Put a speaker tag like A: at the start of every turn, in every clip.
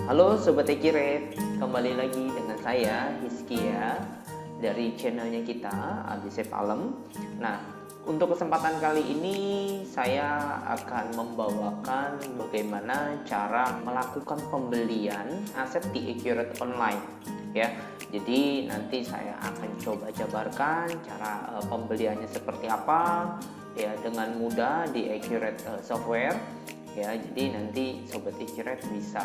A: Halo Sobat Ekiret, kembali lagi dengan saya Hizkia dari channelnya kita ABC Palem. Nah, untuk kesempatan kali ini saya akan membawakan bagaimana cara melakukan pembelian aset di Accurate Online ya. Jadi nanti saya akan coba jabarkan cara pembeliannya seperti apa ya dengan mudah di Accurate Software. Ya, jadi nanti Sobat Ekiret bisa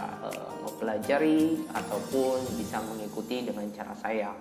A: mempelajari ataupun bisa mengikuti dengan cara saya.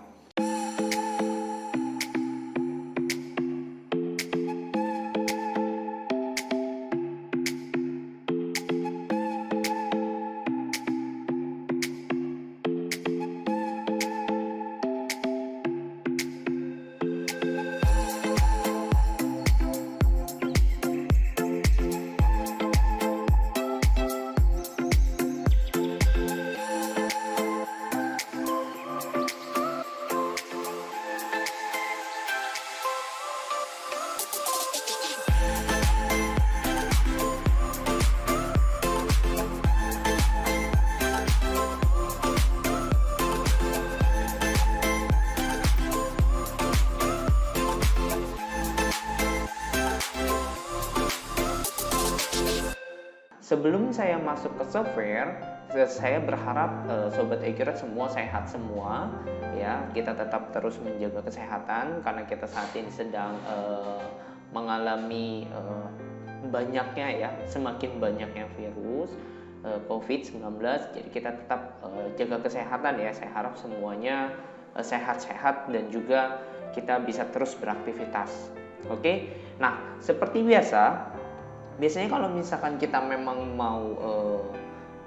A: Sebelum saya masuk ke software, saya berharap Sobat Accurate semua sehat semua ya. Kita tetap terus menjaga kesehatan karena kita saat ini sedang mengalami banyaknya ya, semakin banyaknya virus COVID-19. Jadi kita tetap jaga kesehatan ya. Saya harap semuanya sehat-sehat dan juga kita bisa terus beraktivitas. Oke. Nah, seperti biasa, biasanya kalau misalkan kita memang mau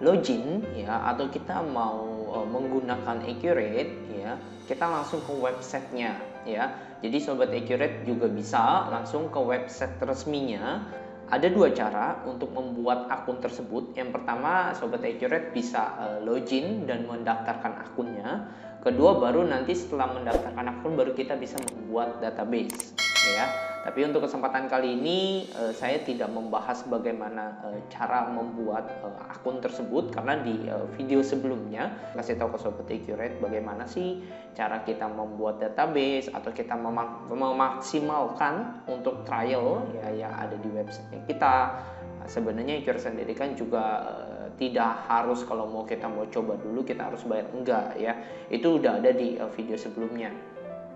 A: login ya, atau kita mau menggunakan Accurate ya, kita langsung ke websitenya ya. Jadi Sobat Accurate juga bisa langsung ke website resminya. Ada dua cara untuk membuat akun tersebut. Yang pertama, Sobat Accurate bisa login dan mendaftarkan akunnya. Kedua, baru nanti setelah mendaftarkan akun baru kita bisa membuat database ya. Tapi untuk kesempatan kali ini saya tidak membahas bagaimana cara membuat akun tersebut, karena di video sebelumnya kasih tahu ke Sobat Accurate bagaimana sih cara kita membuat database atau kita memaksimalkan untuk trial ya yang ada di website kita. Nah, sebenarnya Accurate sendiri kan juga tidak harus kalau mau coba dulu kita harus bayar, enggak ya. Itu udah ada di video sebelumnya.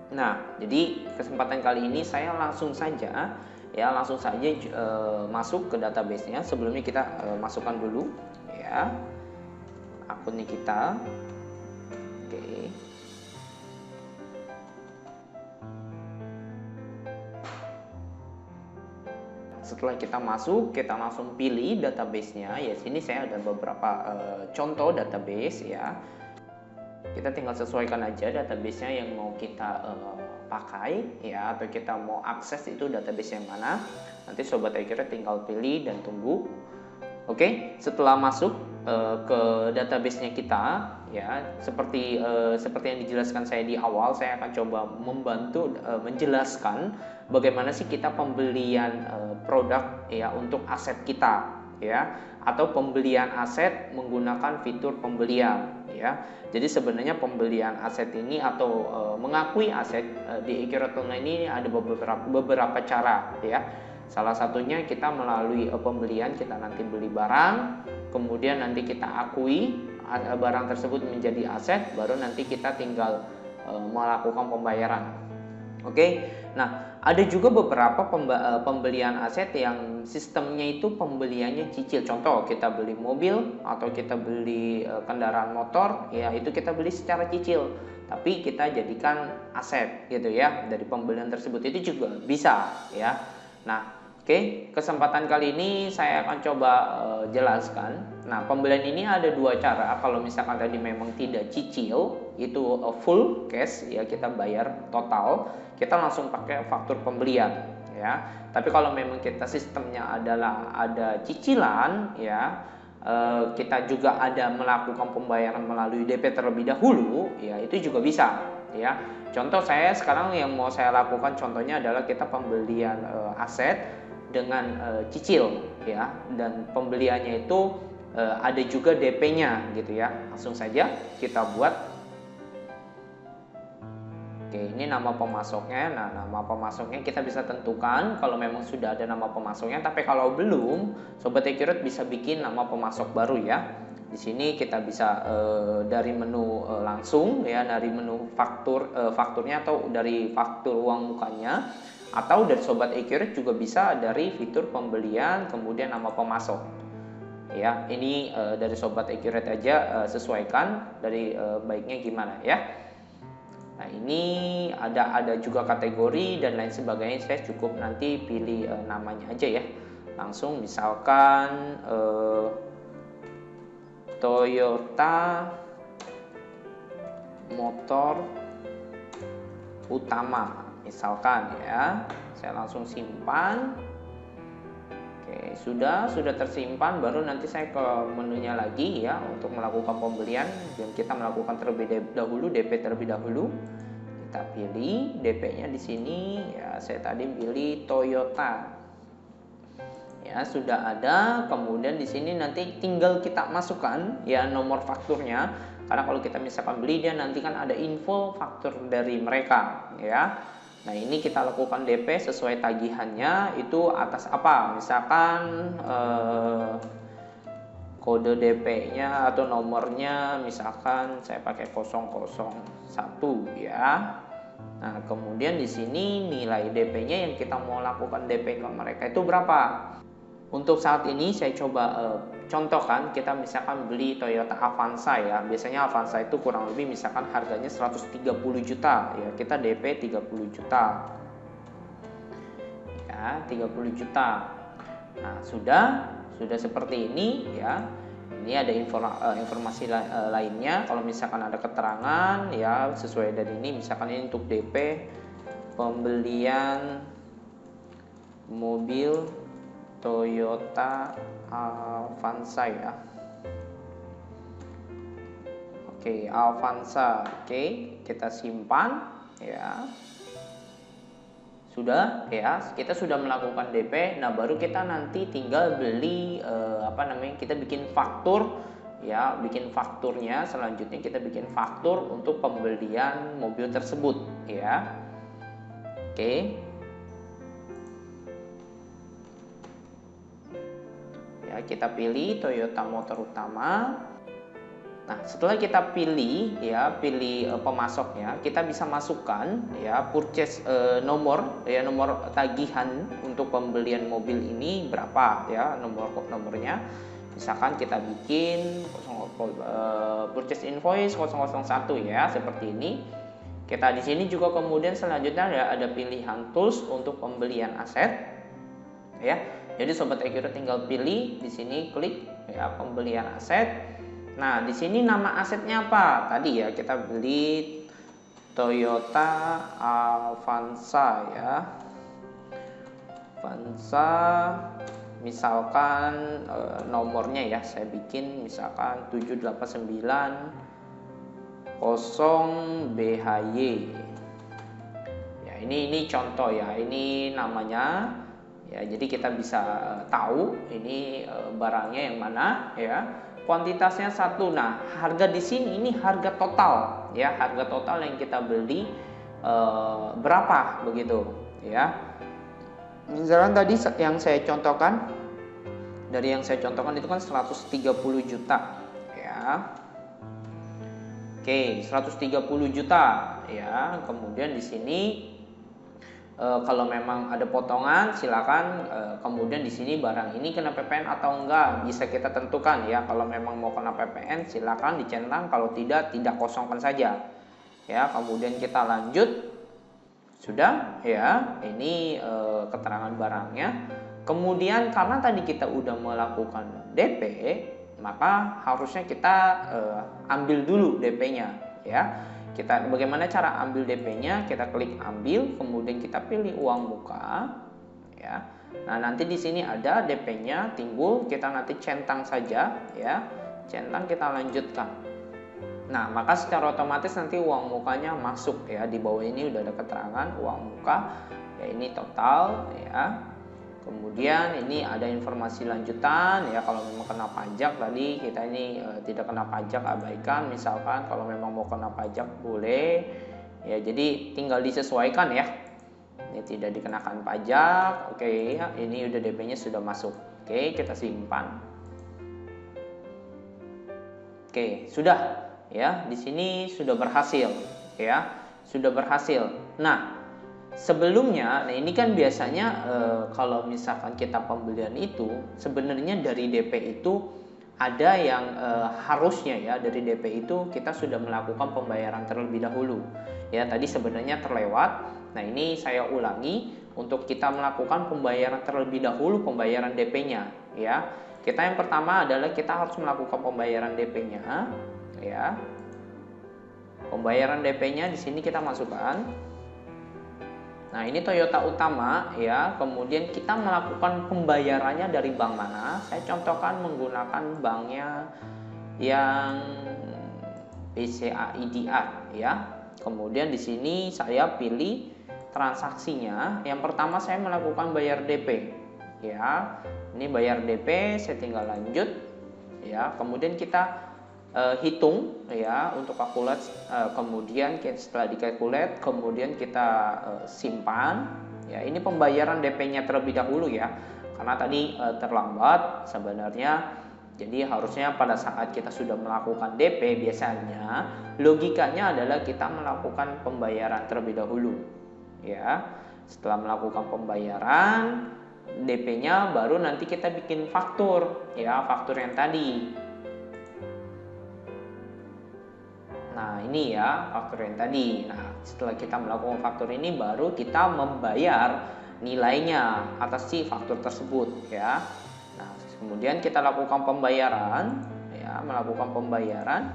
A: Nah, jadi kesempatan kali ini saya langsung saja masuk ke database-nya. Sebelumnya kita masukkan dulu ya akunnya kita. Oke. Setelah kita masuk, kita langsung pilih database-nya. Ya, sini saya ada beberapa contoh database ya. Kita tinggal sesuaikan aja database-nya yang mau kita pakai ya, atau kita mau akses itu database yang mana. Nanti Sobat Accurate tinggal pilih dan tunggu. Oke, setelah masuk ke database-nya kita ya, seperti yang dijelaskan saya di awal, saya akan coba membantu menjelaskan bagaimana sih kita pembelian produk ya untuk aset kita ya, atau pembelian aset menggunakan fitur pembelian ya. Jadi sebenarnya pembelian aset ini atau mengakui aset di Accurate Online ini ada beberapa cara ya. Salah satunya kita melalui pembelian, kita nanti beli barang, kemudian nanti kita akui barang tersebut menjadi aset, baru nanti kita tinggal melakukan pembayaran. Oke. Nah, ada juga beberapa pembelian aset yang sistemnya itu pembeliannya cicil. Contoh, kita beli mobil atau kita beli kendaraan motor, ya itu kita beli secara cicil, tapi kita jadikan aset gitu ya dari pembelian tersebut, itu juga bisa ya. Nah, oke, kesempatan kali ini saya akan coba jelaskan. Nah, pembelian ini ada dua cara. Kalau misalkan tadi memang tidak cicil, itu full cash ya, kita bayar total, kita langsung pakai faktur pembelian ya. Tapi kalau memang kita sistemnya adalah ada cicilan ya, kita juga ada melakukan pembayaran melalui DP terlebih dahulu ya, itu juga bisa ya. Contoh saya sekarang yang mau saya lakukan contohnya adalah kita pembelian aset dengan cicil ya, dan pembeliannya itu ada juga DP-nya gitu ya. Langsung saja kita buat. Oke, ini nama pemasoknya. Nah, nama pemasoknya kita bisa tentukan kalau memang sudah ada nama pemasoknya. Tapi kalau belum, Sobat Accurate bisa bikin nama pemasok baru ya. Di sini kita bisa dari menu langsung ya, dari menu fakturnya atau dari faktur uang mukanya, atau dari Sobat Accurate juga bisa dari fitur pembelian kemudian nama pemasok. Ya, ini dari Sobat Accurate aja, sesuaikan dari baiknya gimana ya. Nah, ini ada juga kategori dan lain sebagainya. Saya cukup nanti pilih namanya aja ya. Langsung misalkan Toyota Motor Utama misalkan ya. Saya langsung simpan. Oke, sudah tersimpan. Baru nanti saya ke menunya lagi ya untuk melakukan pembelian. Dan kita melakukan terlebih dahulu DP terlebih dahulu. Kita pilih DP-nya di sini ya. Saya tadi pilih Toyota. Ya, sudah ada. Kemudian di sini nanti tinggal kita masukkan ya nomor fakturnya. Karena kalau kita misalkan beli, dia nanti kan ada info faktur dari mereka ya. Nah, ini kita lakukan DP sesuai tagihannya itu atas apa? Misalkan kode DP-nya atau nomornya misalkan saya pakai 001 ya. Nah, kemudian di sini nilai DP-nya yang kita mau lakukan DP ke mereka itu berapa? Untuk saat ini saya coba contohkan, kita misalkan beli Toyota Avanza ya. Biasanya Avanza itu kurang lebih misalkan harganya 130 juta ya. Kita DP 30 juta. Ya, 30 juta. Nah, sudah seperti ini ya. Ini ada informasi lainnya. Kalau misalkan ada keterangan ya sesuai dari ini, misalkan ini untuk DP pembelian mobil Toyota Avanza ya. Oke, Avanza. Oke, kita simpan ya. Sudah ya, kita sudah melakukan DP. Nah, baru kita nanti tinggal beli kita bikin faktur ya, bikin fakturnya. Selanjutnya kita bikin faktur untuk pembelian mobil tersebut ya. Oke. Ya, kita pilih Toyota Motor Utama. Nah, setelah kita pilih pemasoknya, kita bisa masukkan ya purchase nomor tagihan untuk pembelian mobil ini berapa ya, nomornya. Misalkan kita bikin purchase invoice 001 ya, seperti ini. Kita di sini juga kemudian selanjutnya ada pilihan tools untuk pembelian aset ya. Jadi Sobat Accurate tinggal pilih di sini, klik ya pembelian aset. Nah, di sini nama asetnya apa? Tadi ya kita beli Toyota Avanza ya. Avanza misalkan nomornya ya saya bikin misalkan 789 0BHY. Ya, ini contoh ya. Ini namanya. Ya, jadi kita bisa tahu ini barangnya yang mana ya. Kuantitasnya 1. Nah, harga di sini ini harga total ya, harga total yang kita beli berapa begitu ya. Misalkan tadi yang saya contohkan, itu kan 130 juta ya. Oke, 130 juta ya. Kemudian di sini kalau memang ada potongan silakan, kemudian di sini barang ini kena PPN atau enggak bisa kita tentukan ya. Kalau memang mau kena PPN silakan dicentang, kalau tidak kosongkan saja ya. Kemudian kita lanjut. Sudah ya, ini keterangan barangnya. Kemudian karena tadi kita udah melakukan DP, maka harusnya kita ambil dulu DP-nya ya. Bagaimana cara ambil DP-nya? Kita klik ambil, kemudian kita pilih uang muka, ya. Nah, nanti di sini ada DP-nya timbul, kita nanti centang saja, ya. Centang kita lanjutkan. Nah, maka secara otomatis nanti uang mukanya masuk ya. Di bawah ini udah ada keterangan uang muka, ya ini total, ya. Kemudian ini ada informasi lanjutan ya, kalau memang kena pajak tadi kita ini tidak kena pajak abaikan, misalkan kalau memang mau kena pajak boleh ya, jadi tinggal disesuaikan ya. Ini tidak dikenakan pajak, oke ya, ini udah DP-nya sudah masuk. Oke, kita simpan. Oke, sudah ya, di sini sudah berhasil ya, sudah berhasil. Nah, sebelumnya, nah ini kan biasanya kalau misalkan kita pembelian itu sebenarnya dari DP itu ada yang harusnya ya, dari DP itu kita sudah melakukan pembayaran terlebih dahulu. Ya, tadi sebenarnya terlewat. Nah, ini saya ulangi untuk kita melakukan pembayaran terlebih dahulu, pembayaran DP-nya ya. Kita yang pertama adalah kita harus melakukan pembayaran DP-nya ya. Pembayaran DP-nya di sini kita masukkan. Nah, ini Toyota Utama ya, kemudian kita melakukan pembayarannya dari bank mana? Saya contohkan menggunakan banknya yang BCA IDR ya. Kemudian di sini saya pilih transaksinya. Yang pertama saya melakukan bayar DP ya. Ini bayar DP, saya tinggal lanjut ya. Kemudian kita hitung ya untuk kalkulat, kemudian setelah dikalkulat kemudian kita simpan ya. Ini pembayaran DP-nya terlebih dahulu ya, karena tadi terlambat sebenarnya. Jadi harusnya pada saat kita sudah melakukan DP, biasanya logikanya adalah kita melakukan pembayaran terlebih dahulu ya. Setelah melakukan pembayaran DP-nya baru nanti kita bikin faktur ya, faktur yang tadi. Nah, ini ya faktur yang tadi. Nah, setelah kita melakukan faktur ini baru kita membayar nilainya atas si faktur tersebut ya. Nah, kemudian kita lakukan pembayaran ya, melakukan pembayaran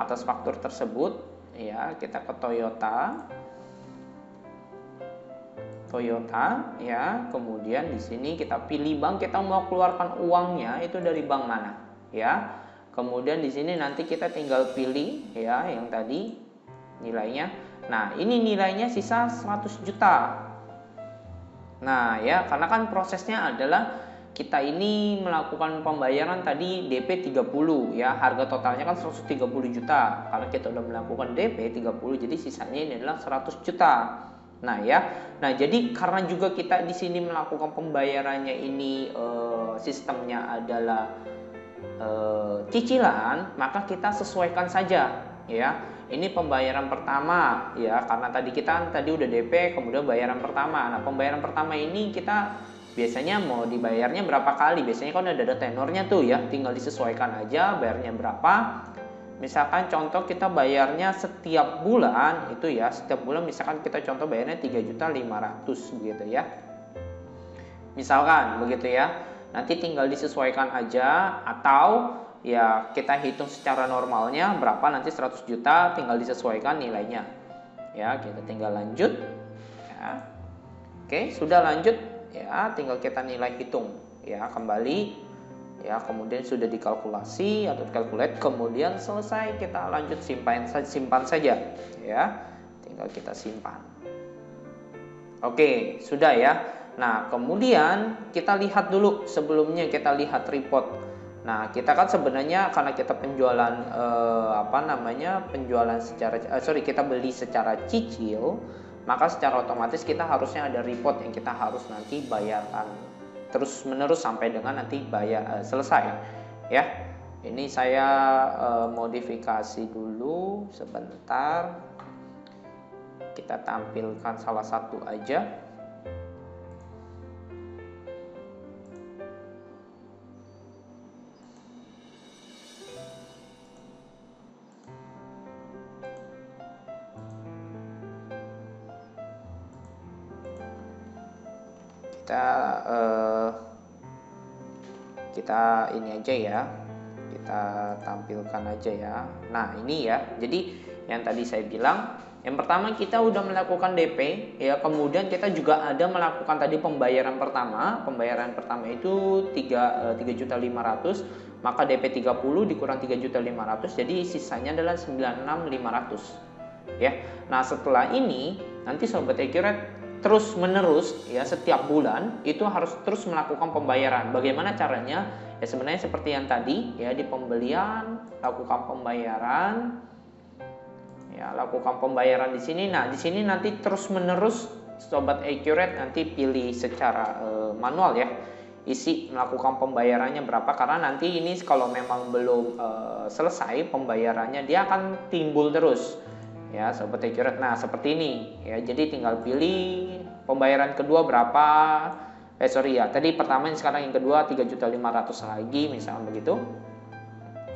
A: atas faktur tersebut ya. Kita ke Toyota ya. Kemudian di sini kita pilih bank, kita mau keluarkan uangnya itu dari bank mana ya. Kemudian di sini nanti kita tinggal pilih ya yang tadi nilainya. Nah, ini nilainya sisa 100 juta. Nah, ya karena kan prosesnya adalah kita ini melakukan pembayaran tadi DP 30 ya. Harga totalnya kan 130 juta. Karena kita udah melakukan DP 30, jadi sisanya ini adalah 100 juta. Nah, ya. Nah, jadi karena juga kita di sini melakukan pembayarannya ini sistemnya adalah cicilan, maka kita sesuaikan saja ya. Ini pembayaran pertama ya, karena tadi kita udah DP kemudian bayaran pertama. Nah, pembayaran pertama ini kita biasanya mau dibayarnya berapa kali? Biasanya kan udah ada tenornya tuh ya, tinggal disesuaikan aja bayarnya berapa. Misalkan contoh kita bayarnya setiap bulan itu ya, setiap bulan misalkan kita contoh bayarnya 3.500.000 begitu ya. Misalkan begitu ya. Nanti tinggal disesuaikan aja, atau ya kita hitung secara normalnya berapa nanti 100 juta tinggal disesuaikan nilainya ya. Kita tinggal lanjut ya. Oke, sudah lanjut ya, tinggal kita nilai hitung ya, kembali ya. Kemudian sudah dikalkulasi atau calculate, kemudian selesai kita lanjut simpan saja ya. Tinggal kita simpan. Oke, sudah ya. Nah, kemudian kita lihat dulu, sebelumnya kita lihat report. Nah, kita kan sebenarnya karena kita penjualan kita beli secara cicil, maka secara otomatis kita harusnya ada report yang kita harus nanti bayarkan terus menerus sampai dengan nanti selesai ya. Ini saya modifikasi dulu sebentar. Kita tampilkan salah satu aja. Kita ini aja ya, kita tampilkan aja ya. Nah, ini ya, jadi yang tadi saya bilang, yang pertama kita udah melakukan DP ya, kemudian kita juga ada melakukan tadi pembayaran pertama. Pembayaran pertama itu 3.500.000, maka DP 30 dikurang 3.500.000, jadi sisanya adalah 96.500 ya. Nah, setelah ini nanti Sobat Accurate terus menerus ya, setiap bulan itu harus terus melakukan pembayaran. Bagaimana caranya? Ya sebenarnya seperti yang tadi ya, di pembelian lakukan pembayaran. Ya, lakukan pembayaran di sini. Nah, di sini nanti terus menerus sobat Accurate nanti pilih secara manual ya. Isi melakukan pembayarannya berapa, karena nanti ini kalau memang belum selesai pembayarannya dia akan timbul terus. Ya, sobat Accurate. Nah, seperti ini ya. Jadi tinggal pilih pembayaran kedua berapa. Sorry ya. Tadi pertama, sekarang yang kedua 3.500.000 lagi misalnya begitu.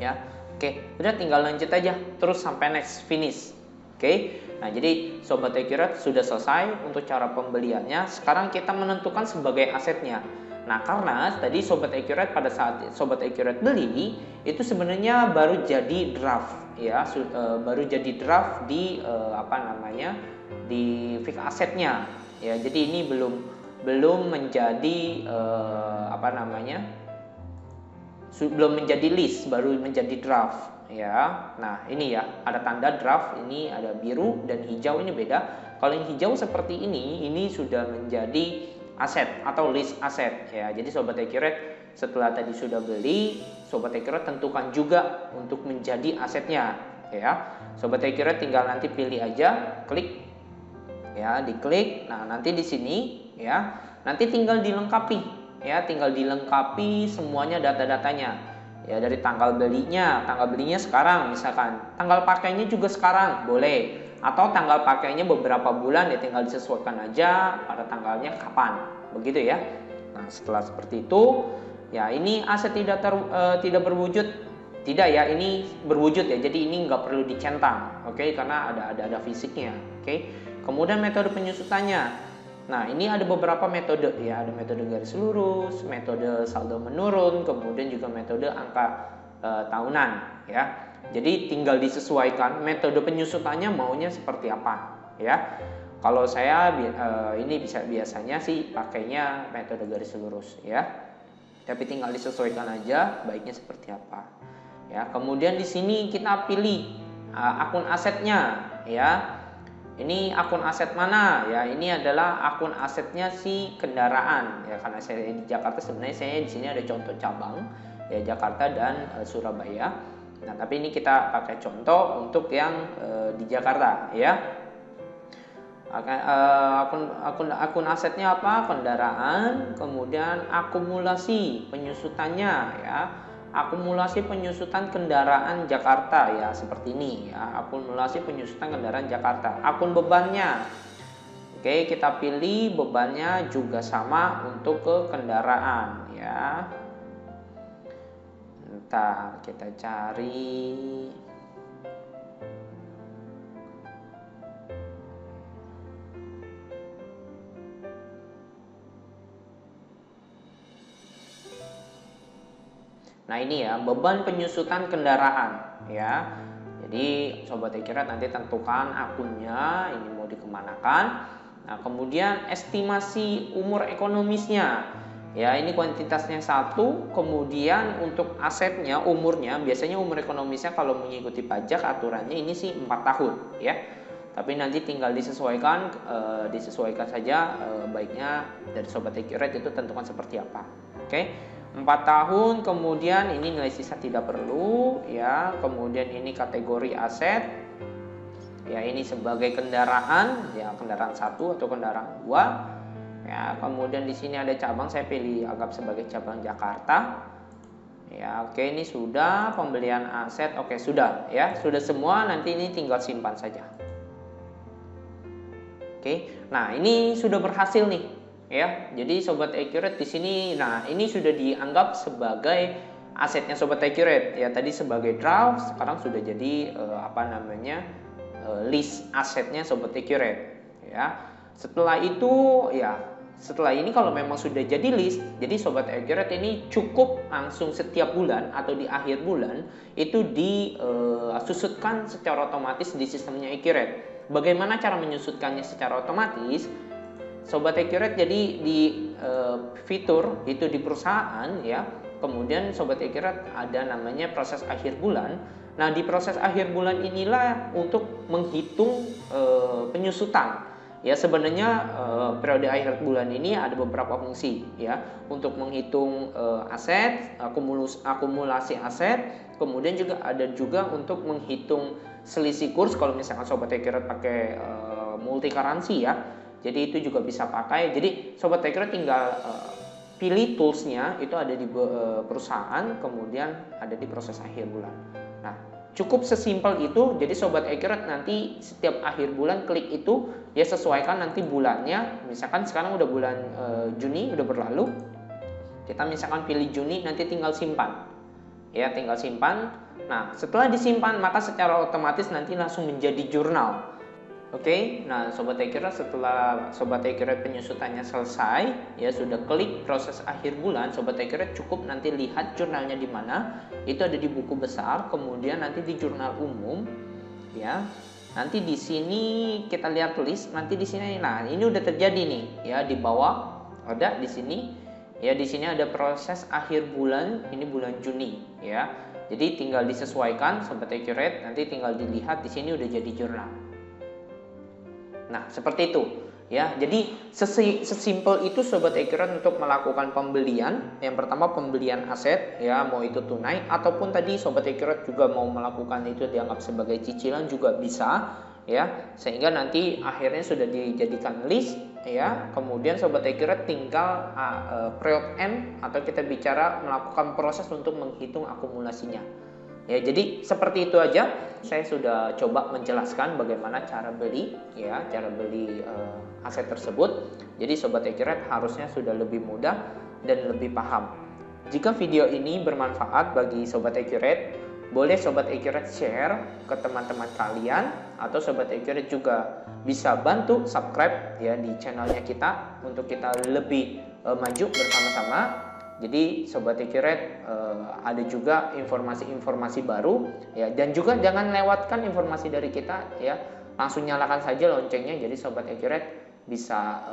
A: Ya. Oke, udah tinggal lanjut aja terus sampai next finish. Oke. Nah, jadi sobat Accurate sudah selesai untuk cara pembeliannya. Sekarang kita menentukan sebagai asetnya. Nah, karena tadi sobat Accurate pada saat sobat Accurate beli itu sebenarnya baru jadi draft ya, baru jadi draft di di fix asetnya ya. Jadi ini belum menjadi belum menjadi list, baru menjadi draft ya. Nah, ini ya, ada tanda draft, ini ada biru dan hijau, ini beda. Kalau yang hijau seperti ini sudah menjadi aset atau list aset ya. Jadi sobat Accurate setelah tadi sudah beli, sobat Accurate tentukan juga untuk menjadi asetnya ya. Sobat Accurate tinggal nanti pilih aja, klik ya, diklik. Nah, nanti di sini ya, nanti tinggal dilengkapi ya, tinggal dilengkapi semuanya data-datanya ya, dari tanggal belinya sekarang misalkan, tanggal pakainya juga sekarang boleh, atau tanggal pakainya beberapa bulan ya, tinggal disesuaikan aja pada tanggalnya kapan begitu ya. Nah, setelah seperti itu ya, ini aset tidak berwujud, tidak ya, ini berwujud ya, jadi ini nggak perlu dicentang, oke, karena ada fisiknya, oke. Kemudian metode penyusutannya. Nah, ini ada beberapa metode ya, ada metode garis lurus, metode saldo menurun, kemudian juga metode angka tahunan ya. Jadi tinggal disesuaikan metode penyusutannya maunya seperti apa ya. Kalau saya ini biasanya sih pakainya metode garis lurus ya. Tapi tinggal disesuaikan aja baiknya seperti apa. Ya, kemudian di sini kita pilih akun asetnya ya. Ini akun aset mana ya? Ini adalah akun asetnya si kendaraan ya, karena saya di Jakarta, sebenarnya saya di sini ada contoh cabang ya, Jakarta dan Surabaya. Nah, tapi ini kita pakai contoh untuk yang di Jakarta ya. Akun asetnya apa? Kendaraan, kemudian akumulasi penyusutannya ya. Akumulasi penyusutan kendaraan Jakarta ya, seperti ini ya, akumulasi penyusutan kendaraan Jakarta. Akun bebannya, oke, kita pilih bebannya juga sama untuk ke kendaraan ya. Ntar kita cari. Nah, ini ya, beban penyusutan kendaraan ya. Jadi sobat Accurate nanti tentukan akunnya, ini mau dikemanakan. Nah, kemudian estimasi umur ekonomisnya ya, ini kuantitasnya 1. Kemudian untuk asetnya, umurnya, biasanya umur ekonomisnya kalau mengikuti pajak aturannya ini sih 4 tahun ya. Tapi nanti tinggal disesuaikan saja, baiknya dari sobat Accurate itu tentukan seperti apa. Oke. 4 tahun, kemudian ini nilai sisa tidak perlu ya. Kemudian ini kategori aset ya, ini sebagai kendaraan ya, kendaraan 1 atau kendaraan 2 ya. Kemudian di sini ada cabang, saya pilih anggap sebagai cabang Jakarta ya. Oke, ini sudah pembelian aset, oke, sudah ya, sudah semua. Nanti ini tinggal simpan saja. Oke, nah ini sudah berhasil nih ya. Jadi sobat Accurate di sini, nah ini sudah dianggap sebagai asetnya sobat Accurate ya. Tadi sebagai draft, sekarang sudah jadi list asetnya sobat Accurate ya. Setelah itu ya, setelah ini kalau memang sudah jadi list, jadi sobat Accurate ini cukup langsung setiap bulan atau di akhir bulan itu disusutkan secara otomatis di sistemnya Accurate. Bagaimana cara menyusutkannya secara otomatis? Sobat Accurate jadi di fitur itu di perusahaan ya. Kemudian sobat Accurate ada namanya proses akhir bulan. Nah, di proses akhir bulan inilah untuk menghitung penyusutan Ya sebenarnya periode akhir bulan ini ada beberapa fungsi ya untuk menghitung aset, akumulasi aset, kemudian juga ada juga untuk menghitung selisih kurs kalau misalkan sobat accurate pakai multi currency ya. Jadi itu juga bisa pakai. Jadi sobat accurate tinggal pilih toolsnya itu ada di perusahaan, kemudian ada di proses akhir bulan. Nah, cukup sesimpel itu. Jadi sobat accurate nanti setiap akhir bulan klik itu ya sesuaikan nanti bulannya. Misalkan sekarang udah bulan Juni udah berlalu, kita misalkan pilih Juni, nanti tinggal simpan ya, tinggal simpan. Nah setelah disimpan maka secara otomatis nanti langsung menjadi jurnal. Oke, nah sobat accurate, setelah sobat accurate penyusutannya selesai ya, sudah klik proses akhir bulan, sobat accurate cukup nanti lihat jurnalnya di mana. Itu ada di buku besar, kemudian nanti di jurnal umum ya. Nanti di sini kita lihat list, nanti di sini nah ini udah terjadi nih ya, di bawah ada di sini ya, di sini ada proses akhir bulan, ini bulan Juni ya. Jadi tinggal disesuaikan sobat accurate, nanti tinggal dilihat di sini udah jadi jurnal. Nah, seperti itu ya. Jadi sesimpel itu sobat accurate untuk melakukan pembelian. Yang pertama pembelian aset ya, mau itu tunai ataupun tadi sobat accurate juga mau melakukan itu dianggap sebagai cicilan juga bisa ya. Sehingga nanti akhirnya sudah dijadikan list ya. Kemudian sobat accurate tinggal period end atau kita bicara melakukan proses untuk menghitung akumulasinya. Ya, jadi seperti itu aja. Saya sudah coba menjelaskan bagaimana cara beli ya, cara beli aset tersebut. Jadi sobat accurate harusnya sudah lebih mudah dan lebih paham. Jika video ini bermanfaat bagi sobat accurate, boleh sobat accurate share ke teman-teman kalian, atau sobat accurate juga bisa bantu subscribe ya di channelnya kita untuk kita lebih maju bersama-sama. Jadi sobat accurate ada juga informasi-informasi baru ya, dan juga jangan lewatkan informasi dari kita ya, langsung nyalakan saja loncengnya. Jadi sobat accurate bisa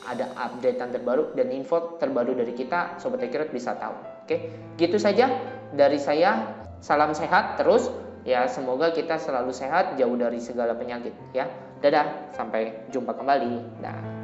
A: ada updatean terbaru dan info terbaru dari kita, sobat accurate bisa tahu. Oke, gitu saja dari saya. Salam sehat terus ya, semoga kita selalu sehat, jauh dari segala penyakit ya. Dadah, sampai jumpa kembali. Dah.